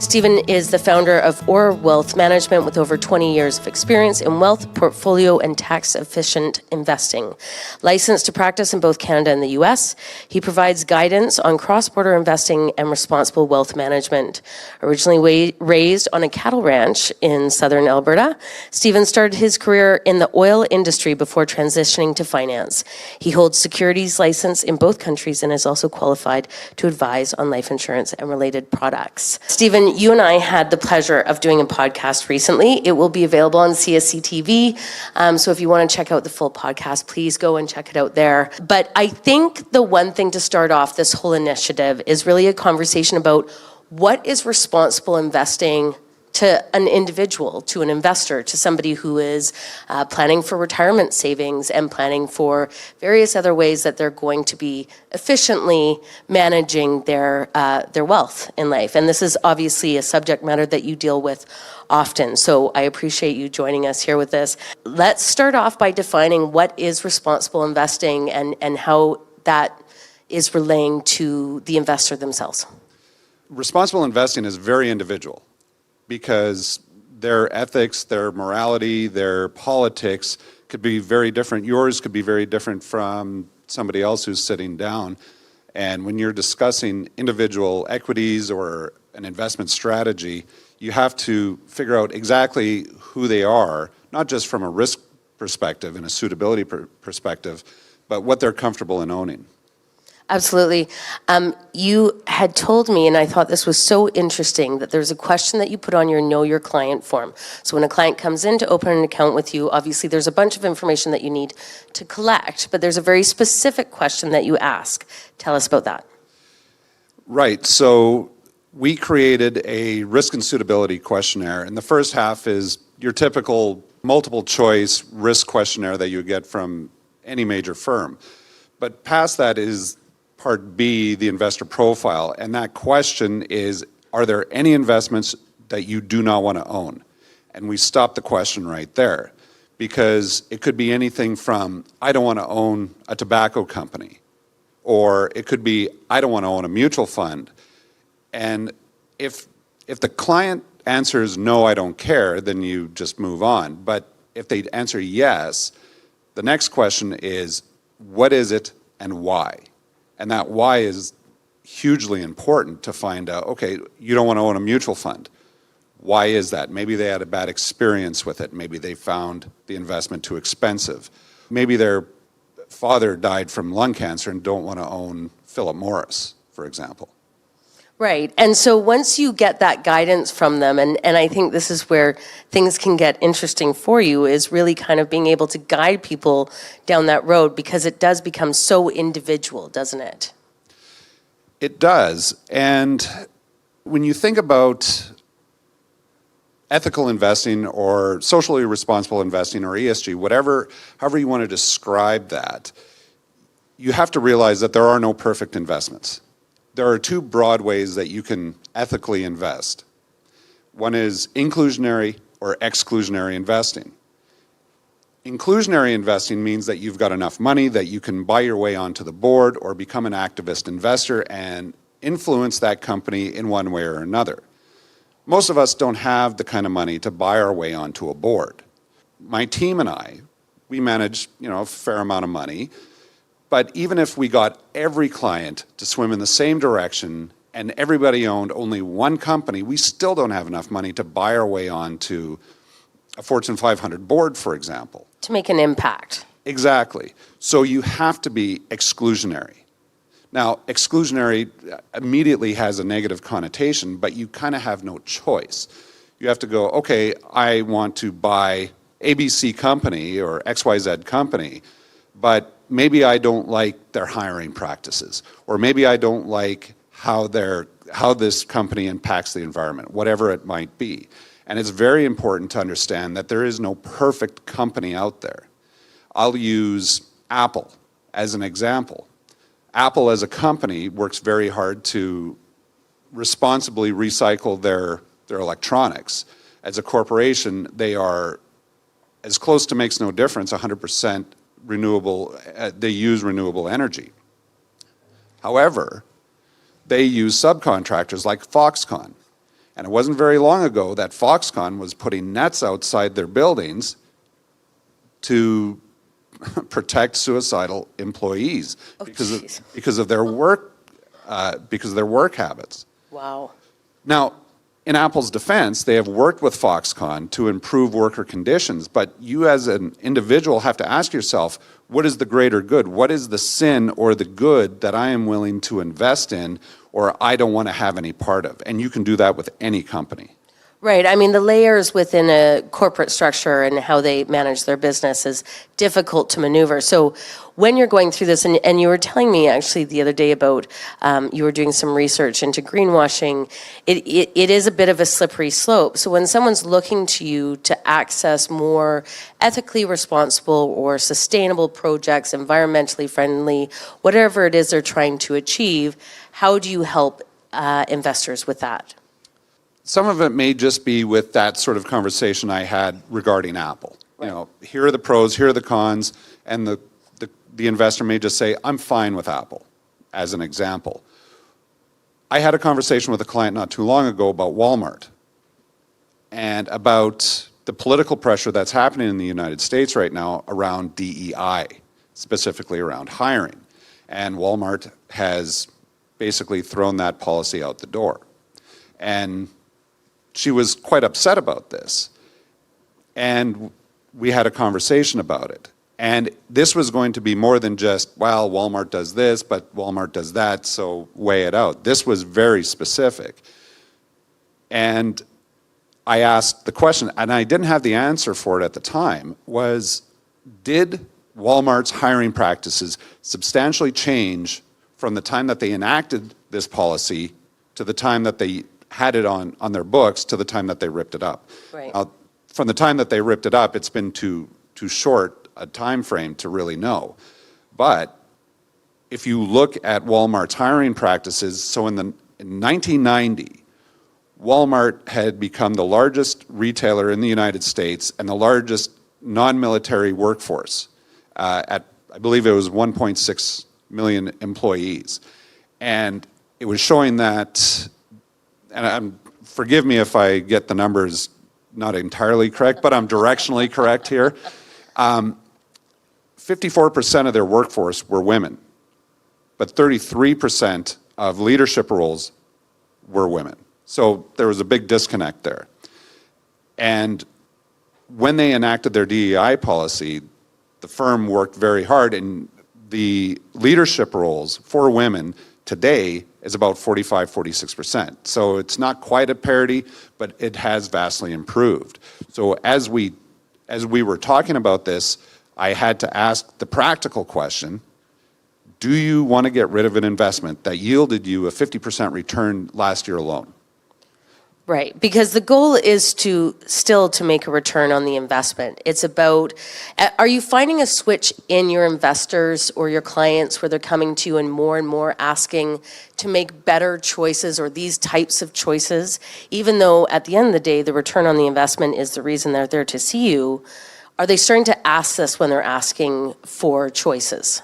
Stephen is the founder of Aura Wealth Management with over 20 years of experience in wealth, portfolio, and tax-efficient investing. Licensed to practice in both Canada and the U.S., he provides guidance on cross-border investing and responsible wealth management. Originally raised on a cattle ranch in southern Alberta, Stephen started his career in the oil industry before transitioning to finance. He holds securities license in both countries and is also qualified to advise on life insurance and related products. Stephen, you and I had the pleasure of doing a podcast recently. It will be available on CSC TV. So if you want to check out the full podcast, please go and check it out there. But I think the one thing to start off this whole initiative is really a conversation about what is responsible investing to an individual, to an investor, to somebody who is planning for retirement savings and planning for various other ways that they're going to be efficiently managing their wealth in life. And this is obviously a subject matter that you deal with often. So I appreciate you joining us here with this. Let's start off by defining what is responsible investing and how that is relaying to the investor themselves. Responsible investing is very individual, because their ethics, their morality, their politics could be very different. Yours could be very different from somebody else who's sitting down. And when you're discussing individual equities or an investment strategy, you have to figure out exactly who they are, not just from a risk perspective and a suitability perspective, but what they're comfortable in owning. Absolutely. You had told me, and I thought this was so interesting, that there's a question that you put on your Know Your Client form. So when a client comes in to open an account with you, obviously there's a bunch of information that you need to collect, but there's a very specific question that you ask. Tell us about that. Right. So we created a risk and suitability questionnaire, and the first half is your typical multiple choice risk questionnaire that you get from any major firm. But past that is Part B, the investor profile, and that question is, are there any investments that you do not want to own? And we stop the question right there, because it could be anything from, I don't want to own a tobacco company, or it could be, I don't want to own a mutual fund. And if the client answers, no, I don't care, then you just move on. But if they answer yes, the next question is, what is it and why? And that why is hugely important to find out. Okay, you don't want to own a mutual fund. Why is that? Maybe they had a bad experience with it. Maybe they found the investment too expensive. Maybe their father died from lung cancer and don't want to own Philip Morris, for example. Right. And so once you get that guidance from them, and I think this is where things can get interesting for you, is really kind of being able to guide people down that road, because it does become so individual, doesn't it? It does. And when you think about ethical investing or socially responsible investing or ESG, however you want to describe that, you have to realize that there are no perfect investments. There are two broad ways that you can ethically invest. One is inclusionary or exclusionary investing. Inclusionary investing means that you've got enough money that you can buy your way onto the board or become an activist investor and influence that company in one way or another. Most of us don't have the kind of money to buy our way onto a board. My team and I, we manage, a fair amount of money. But even if we got every client to swim in the same direction and everybody owned only one company, we still don't have enough money to buy our way onto a Fortune 500 board, for example. To make an impact. Exactly. So you have to be exclusionary. Now, exclusionary immediately has a negative connotation, but you kind of have no choice. You have to go, okay, I want to buy ABC company or XYZ company, but maybe I don't like their hiring practices, or maybe I don't like how this company impacts the environment, whatever it might be. And it's very important to understand that there is no perfect company out there. I'll use Apple as an example. Apple as a company works very hard to responsibly recycle their electronics. As a corporation, they are, as close to makes no difference, 100% renewable, they use renewable energy. However, they use subcontractors like Foxconn. And it wasn't very long ago that Foxconn was putting nets outside their buildings to protect suicidal employees because of their work habits. Wow. Now, in Apple's defense, they have worked with Foxconn to improve worker conditions, but you as an individual have to ask yourself, what is the greater good? What is the sin or the good that I am willing to invest in or I don't want to have any part of? And you can do that with any company. Right. I mean, the layers within a corporate structure and how they manage their business is difficult to maneuver. So when you're going through this, and you were telling me actually the other day about you were doing some research into greenwashing, it is a bit of a slippery slope. So when someone's looking to you to access more ethically responsible or sustainable projects, environmentally friendly, whatever it is they're trying to achieve, how do you help investors with that? Some of it may just be with that sort of conversation I had regarding Apple. Right. You know, here are the pros, here are the cons, and the investor may just say, I'm fine with Apple, as an example. I had a conversation with a client not too long ago about Walmart and about the political pressure that's happening in the United States right now around DEI, specifically around hiring. And Walmart has basically thrown that policy out the door. And she was quite upset about this. And we had a conversation about it. And this was going to be more than just, well, Walmart does this, but Walmart does that, so weigh it out. This was very specific. And I asked the question, and I didn't have the answer for it at the time, was did Walmart's hiring practices substantially change from the time that they enacted this policy to the time that they had it on their books to the time that they ripped it up? Right. From the time that they ripped it up, it's been too short a time frame to really know. But if you look at Walmart's hiring practices, so in 1990, Walmart had become the largest retailer in the United States and the largest non-military workforce at, I believe it was 1.6 million employees. And it was showing that, and forgive me if I get the numbers not entirely correct, but I'm directionally correct here. 54% of their workforce were women, but 33% of leadership roles were women. So there was a big disconnect there. And when they enacted their DEI policy, the firm worked very hard, and the leadership roles for women today is about 45, 46%. So it's not quite at parity, but it has vastly improved. So as we were talking about this, I had to ask the practical question, do you want to get rid of an investment that yielded you a 50% return last year alone? Right, because the goal is to make a return on the investment. It's about, are you finding a switch in your investors or your clients where they're coming to you and more asking to make better choices or these types of choices, even though at the end of the day, the return on the investment is the reason they're there to see you? Are they starting to ask this when they're asking for choices?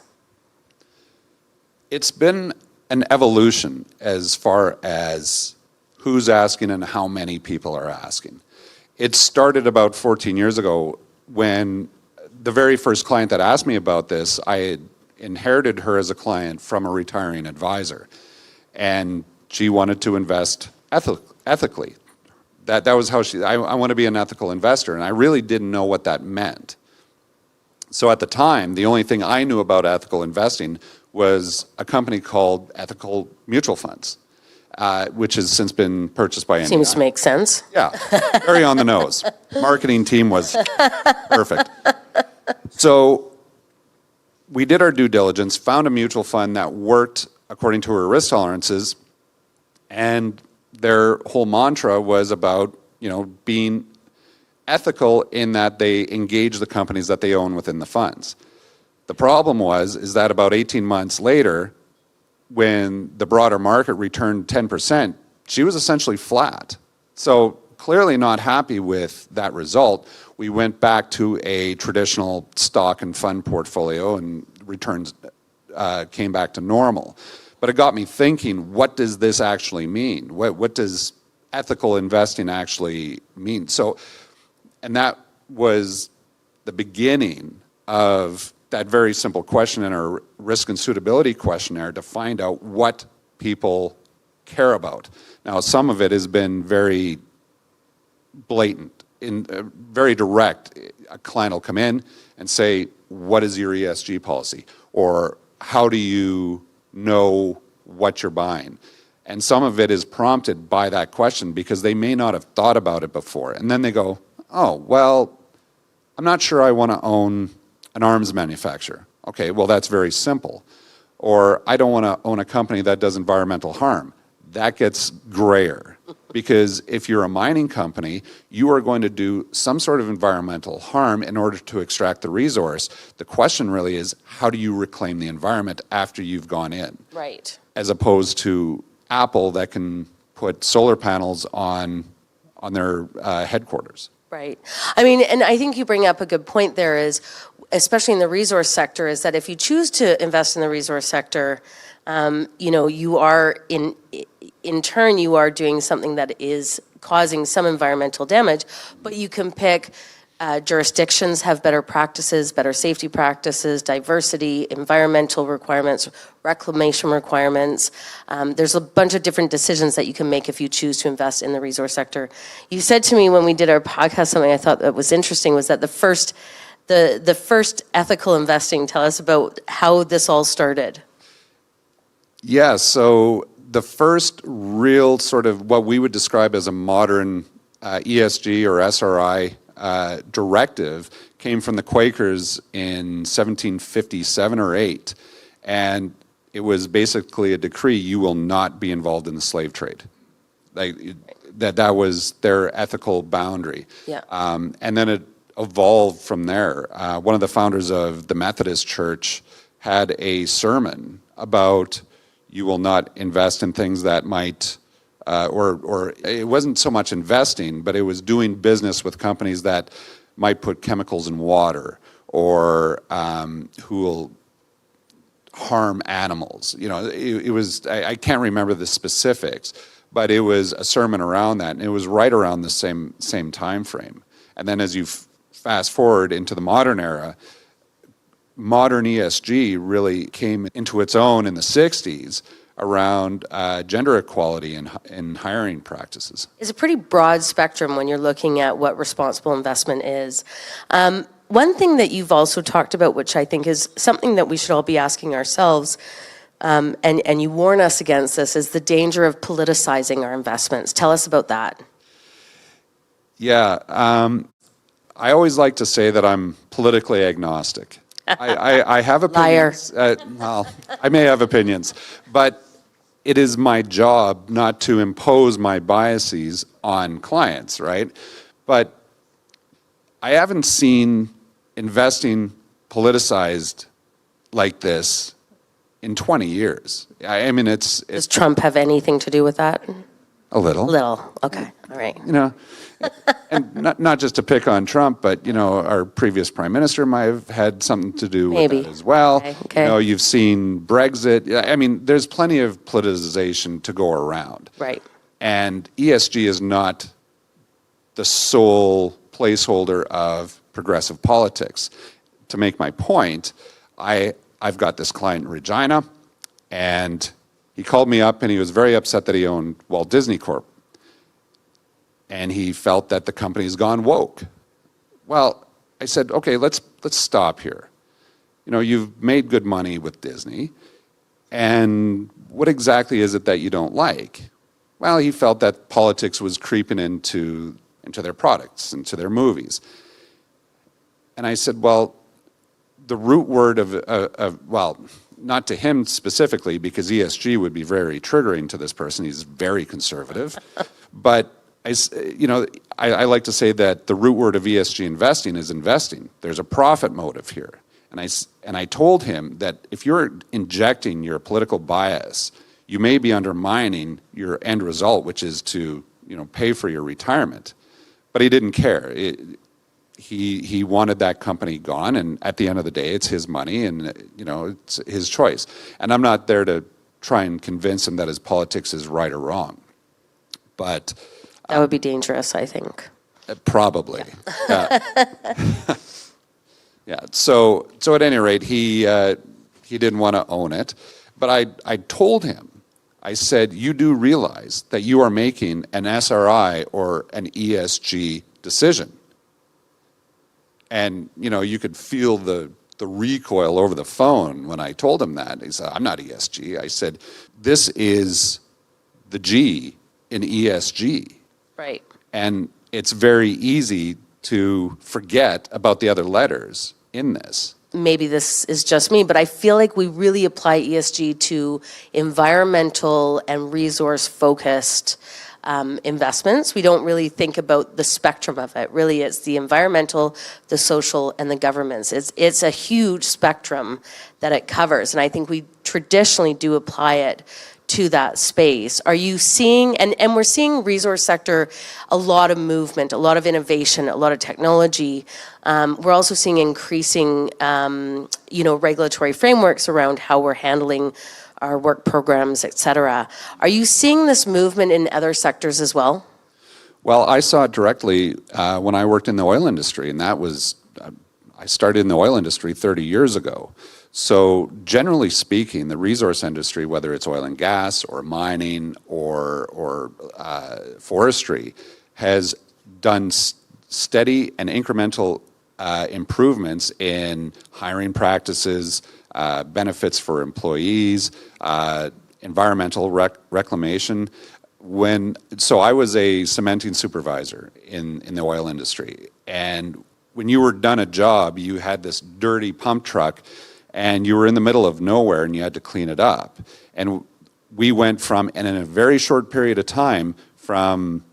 It's been an evolution as far as who's asking and how many people are asking. It started about 14 years ago when the very first client that asked me about this, I had inherited her as a client from a retiring advisor. And she wanted to invest ethically. That was how I want to be an ethical investor, and I really didn't know what that meant. So at the time, the only thing I knew about ethical investing was a company called Ethical Mutual Funds, which has since been purchased by NEI. Seems to make sense. Yeah, very on the nose. Marketing team was perfect. So we did our due diligence, found a mutual fund that worked according to her risk tolerances, and their whole mantra was about, being ethical in that they engage the companies that they own within the funds. The problem is that about 18 months later, when the broader market returned 10%, she was essentially flat. So clearly not happy with that result. We went back to a traditional stock and fund portfolio, and returns came back to normal. But it got me thinking, what does this actually mean? What does ethical investing actually means. So, and that was the beginning of that very simple question in our risk and suitability questionnaire to find out what people care about. Now, some of it has been very blatant, very direct. A client will come in and say, what is your ESG policy? Or how do you know what you're buying? And some of it is prompted by that question because they may not have thought about it before. And then they go, oh, well, I'm not sure I want to own an arms manufacturer. Okay, well, that's very simple. Or I don't want to own a company that does environmental harm. That gets grayer. Because if you're a mining company, you are going to do some sort of environmental harm in order to extract the resource. The question really is, how do you reclaim the environment after you've gone in? Right. As opposed to Apple that can put solar panels on their headquarters. Right. I mean, and I think you bring up a good point there is, especially in the resource sector, is that if you choose to invest in the resource sector, you are in turn, you are doing something that is causing some environmental damage, but you can pick jurisdictions have better practices, better safety practices, diversity, environmental requirements, reclamation requirements. There's a bunch of different decisions that you can make if you choose to invest in the resource sector. You said to me when we did our podcast, something I thought that was interesting was that the first ethical investing, tell us about how this all started. Yeah, so the first real sort of what we would describe as a modern ESG or SRI directive came from the Quakers in 1757 or 8. And it was basically a decree, you will not be involved in the slave trade. That was their ethical boundary. Yeah. And then it evolved from there. One of the founders of the Methodist Church had a sermon about you will not invest in things that might, or it wasn't so much investing, but it was doing business with companies that might put chemicals in water or who will harm animals. You know, it was, I can't remember the specifics, but it was a sermon around that, and it was right around the same time frame. And then as you fast forward into the modern era, modern ESG really came into its own in the 60s around gender equality in hiring practices. It's a pretty broad spectrum when you're looking at what responsible investment is. One thing that you've also talked about, which I think is something that we should all be asking ourselves, and you warn us against this, is the danger of politicizing our investments. Tell us about that. Yeah, I always like to say that I'm politically agnostic. I have opinions. Liar. Well, I may have opinions, but it is my job not to impose my biases on clients, right? But I haven't seen investing politicized like this in 20 years. I mean, it's Does Trump have anything to do with that? a little. Little. Okay. All right. You know, and not just to pick on Trump, but, you know, our previous prime minister might have had something to do with that as well. Okay. You know, you've seen Brexit. I mean, there's plenty of politicization to go around. Right. And ESG is not the sole placeholder of progressive politics. To make my point, I've got this client in Regina, and he called me up and he was very upset that he owned Walt Disney Corp. And he felt that the company's gone woke. Well, I said, okay, let's stop here. You know, you've made good money with Disney, and what exactly is it that you don't like? Well, he felt that politics was creeping into their products, into their movies. And I said, well, the root word of well, not to him specifically, because ESG would be very triggering to this person. He's very conservative. But I like to say that the root word of ESG investing is investing. There's a profit motive here. And I told him that if you're injecting your political bias, you may be undermining your end result, which is to, you know, pay for your retirement. But he didn't care. He wanted that company gone, and at the end of the day, it's his money, and, you know, it's his choice. And I'm not there to try and convince him that his politics is right or wrong. but That would be dangerous, I think. probably. Yeah. Yeah. So at any rate, he didn't want to own it, but I told him, I said, you do realize that you are making an SRI or an ESG decision. And, you could feel the recoil over the phone when I told him that. He said, I'm not ESG. I said, this is the G in ESG. Right. And it's very easy to forget about the other letters in this. Maybe this is just me, but I feel like we really apply ESG to environmental and resource-focused investments. We don't really think about the spectrum of it. Really, it's the environmental, the social, and the governance. It's a huge spectrum that it covers, and I think we traditionally do apply it to that space. Are you seeing, and we're seeing resource sector, a lot of movement, a lot of innovation, a lot of technology. We're also seeing increasing, regulatory frameworks around how we're handling our work programs, et cetera. Are you seeing this movement in other sectors as well? Well, I saw it directly when I worked in the oil industry, and that was, I started in the oil industry 30 years ago. So generally speaking, the resource industry, whether it's oil and gas or mining or forestry, has done steady and incremental improvements in hiring practices, benefits for employees, environmental reclamation. So I was a cementing supervisor in the oil industry, and when you were done a job, you had this dirty pump truck, and you were in the middle of nowhere, and you had to clean it up. And we went from, and in a very short period of time, from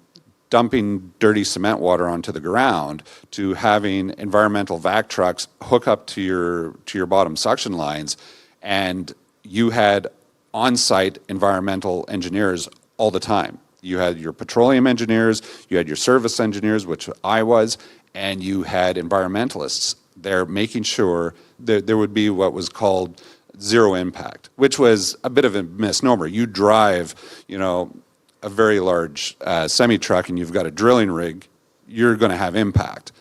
dumping dirty cement water onto the ground to having environmental vac trucks hook up to your bottom suction lines, and you had on-site environmental engineers all the time. You had your petroleum engineers, you had your service engineers, which I was, and you had environmentalists there making sure that there would be what was called zero impact, which was a bit of a misnomer. You drive, a very large semi-truck and you've got a drilling rig, you're going to have impact.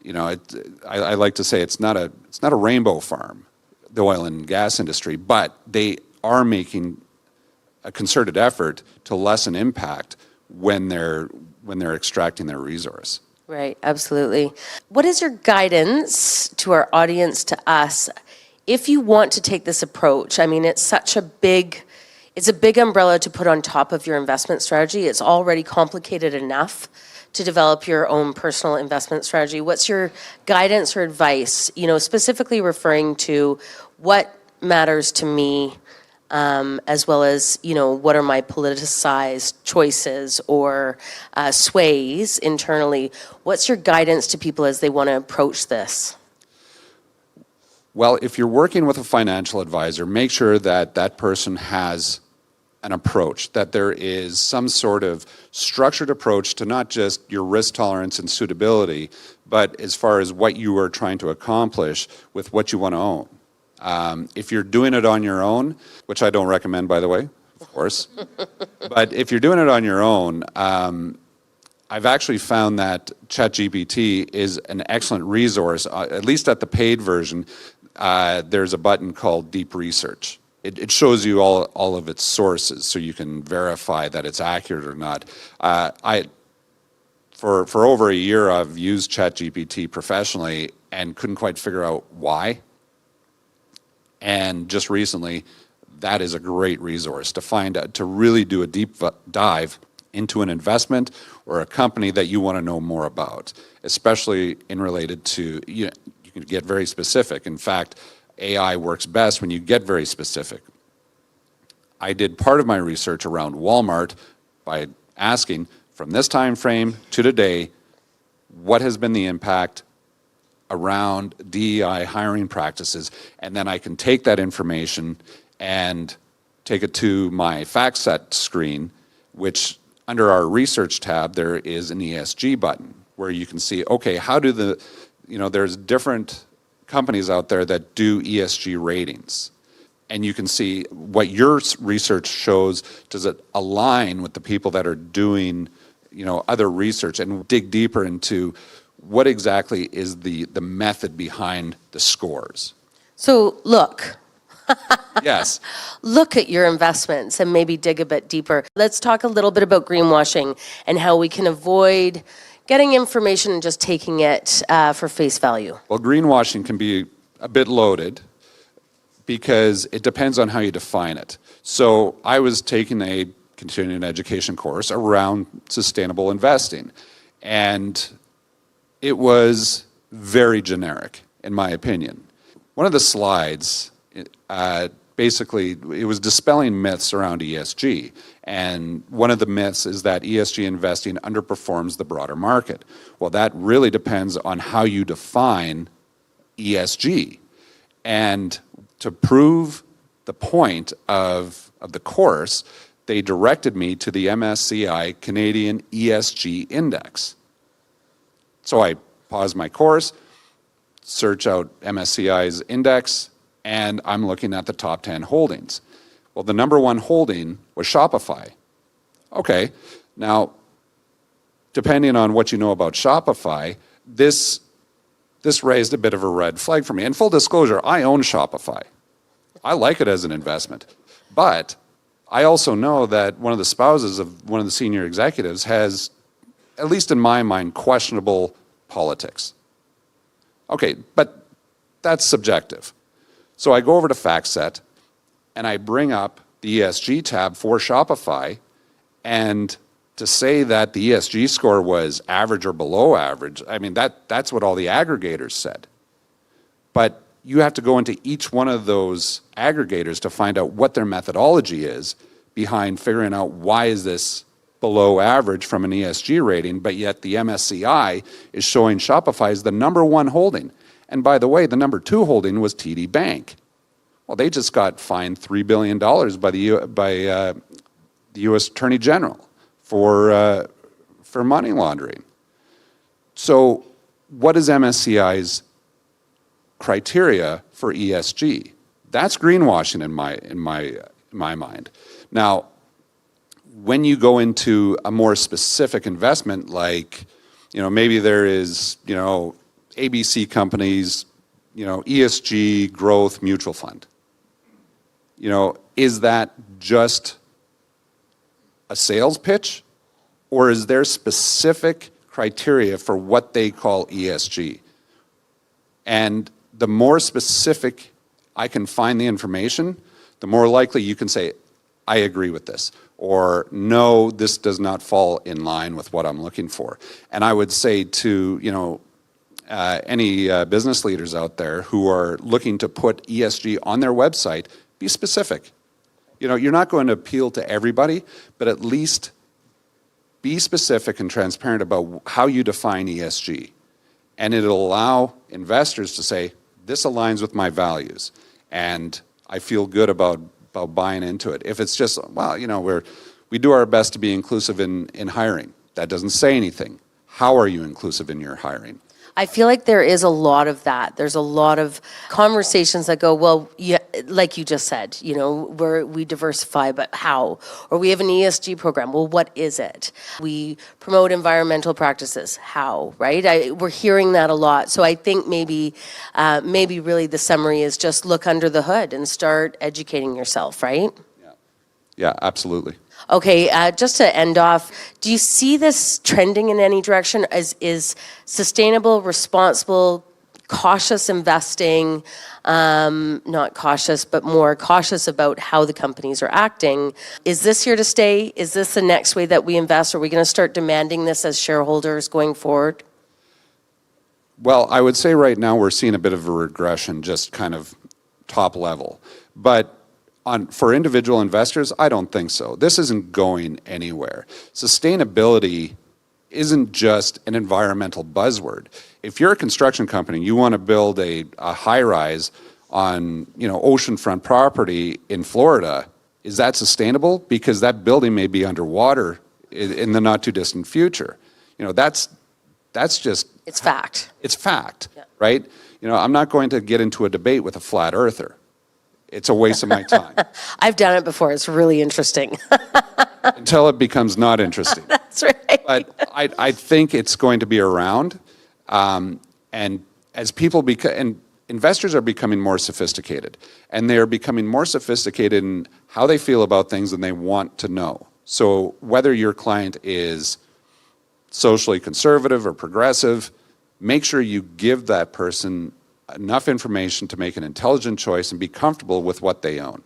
I like to say it's not a rainbow farm, the oil and gas industry, but they are making a concerted effort to lessen impact when they're extracting their resource. Right, absolutely. What is your guidance to our audience, to us, if you want to take this approach? I mean, it's a big umbrella to put on top of your investment strategy. It's already complicated enough to develop your own personal investment strategy. What's your guidance or advice, specifically referring to what matters to me, as well as, what are my politicized choices or sways internally? What's your guidance to people as they want to approach this? Well, if you're working with a financial advisor, make sure that that person has an approach, that there is some sort of structured approach to not just your risk tolerance and suitability, but as far as what you are trying to accomplish with what you want to own. If you're doing it on your own, which I don't recommend, by the way, of course, but if you're doing it on your own, I've actually found that ChatGPT is an excellent resource, at least at the paid version. There's a button called Deep Research. It shows you all of its sources, so you can verify that it's accurate or not. For over a year, I've used ChatGPT professionally and couldn't quite figure out why. And just recently, that is a great resource to really do a deep dive into an investment or a company that you want to know more about, especially in related to, you can get very specific. In fact, AI works best when you get very specific. I did part of my research around Walmart by asking, from this time frame to today, what has been the impact around DEI hiring practices, and then I can take that information and take it to my fact set screen, which under our research tab, there is an ESG button where you can see, okay, how do there's different companies out there that do ESG ratings. and you can see what your research shows. Does it align with the people that are doing, other research, and dig deeper into what exactly is the method behind the scores? So look, Yes. look at your investments and maybe dig a bit deeper. Let's talk a little bit about greenwashing and how we can avoid getting information and just taking it for face value. Well, greenwashing can be a bit loaded because it depends on how you define it. So I was taking a continuing education course around sustainable investing, and it was very generic, in my opinion. One of the slides, basically, it was dispelling myths around ESG. And one of the myths is that ESG investing underperforms the broader market. Well, that really depends on how you define ESG. And to prove the point of the course, they directed me to the MSCI Canadian ESG Index. So I paused my course, search out MSCI's index, and I'm looking at the top 10 holdings. Well, the number one holding was Shopify. Okay, now, depending on what you know about Shopify, this raised a bit of a red flag for me. And full disclosure, I own Shopify. I like it as an investment. But I also know that one of the spouses of one of the senior executives has, at least in my mind, questionable politics. Okay, but that's subjective. So I go over to FactSet, and I bring up the ESG tab for Shopify, and to say that the ESG score was average or below average, I mean, that's what all the aggregators said. But you have to go into each one of those aggregators to find out what their methodology is behind figuring out why is this below average from an ESG rating, but yet the MSCI is showing Shopify as the number one holding. And by the way, the number two holding was TD Bank. Well, they just got fined $3 billion by the U.S. Attorney General for money laundering. So what is MSCI's criteria for ESG? That's greenwashing in my mind. Now, when you go into a more specific investment, like, maybe there is, ABC companies, ESG growth mutual fund. Is that just a sales pitch, or is there specific criteria for what they call ESG? And the more specific I can find the information, the more likely you can say, I agree with this, or no, this does not fall in line with what I'm looking for. And I would say to, any business leaders out there who are looking to put ESG on their website, be specific. You're not going to appeal to everybody, but at least be specific and transparent about how you define ESG. And it'll allow investors to say, this aligns with my values, and I feel good about buying into it. If it's just, well, we do our best to be inclusive in hiring. That doesn't say anything. How are you inclusive in your hiring? I feel like there is a lot of that. There's a lot of conversations that go, well, yeah, like you just said, we diversify, but how? Or we have an ESG program. Well, what is it? We promote environmental practices. How, right? We're hearing that a lot. So I think maybe really the summary is just look under the hood and start educating yourself, right? Yeah, absolutely. Okay, just to end off, do you see this trending in any direction? Is sustainable, responsible, cautious investing, not cautious, but more cautious about how the companies are acting? Is this here to stay? Is this the next way that we invest? Are we going to start demanding this as shareholders going forward? Well, I would say right now we're seeing a bit of a regression, just kind of top level. But for individual investors, I don't think so. This isn't going anywhere. Sustainability isn't just an environmental buzzword. If you're a construction company, you want to build a high-rise on oceanfront property in Florida, is that sustainable? Because that building may be underwater in the not-too-distant future. That's just... It's fact. It's fact, yeah. Right? I'm not going to get into a debate with a flat earther. it's a waste of my time. I've done it before. It's really interesting. Until it becomes not interesting. That's right. But I think it's going to be around. And as people and investors are becoming more sophisticated, and they're becoming more sophisticated in how they feel about things and they want to know. So whether your client is socially conservative or progressive, make sure you give that person enough information to make an intelligent choice and be comfortable with what they own.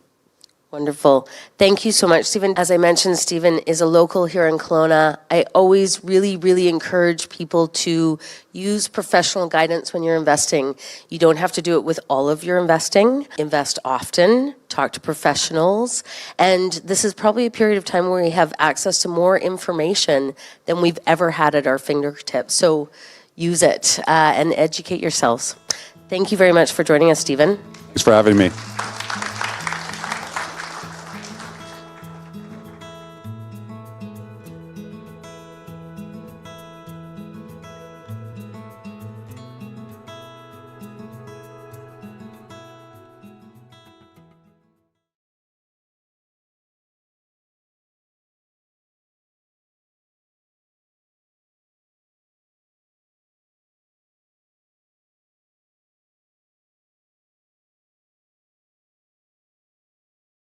Wonderful. Thank you so much, Stephen. As I mentioned, Stephen is a local here in Kelowna. I always really, really encourage people to use professional guidance when you're investing. You don't have to do it with all of your investing. Invest often, talk to professionals, and this is probably a period of time where we have access to more information than we've ever had at our fingertips. So use it and educate yourselves. Thank you very much for joining us, Stephen. Thanks for having me.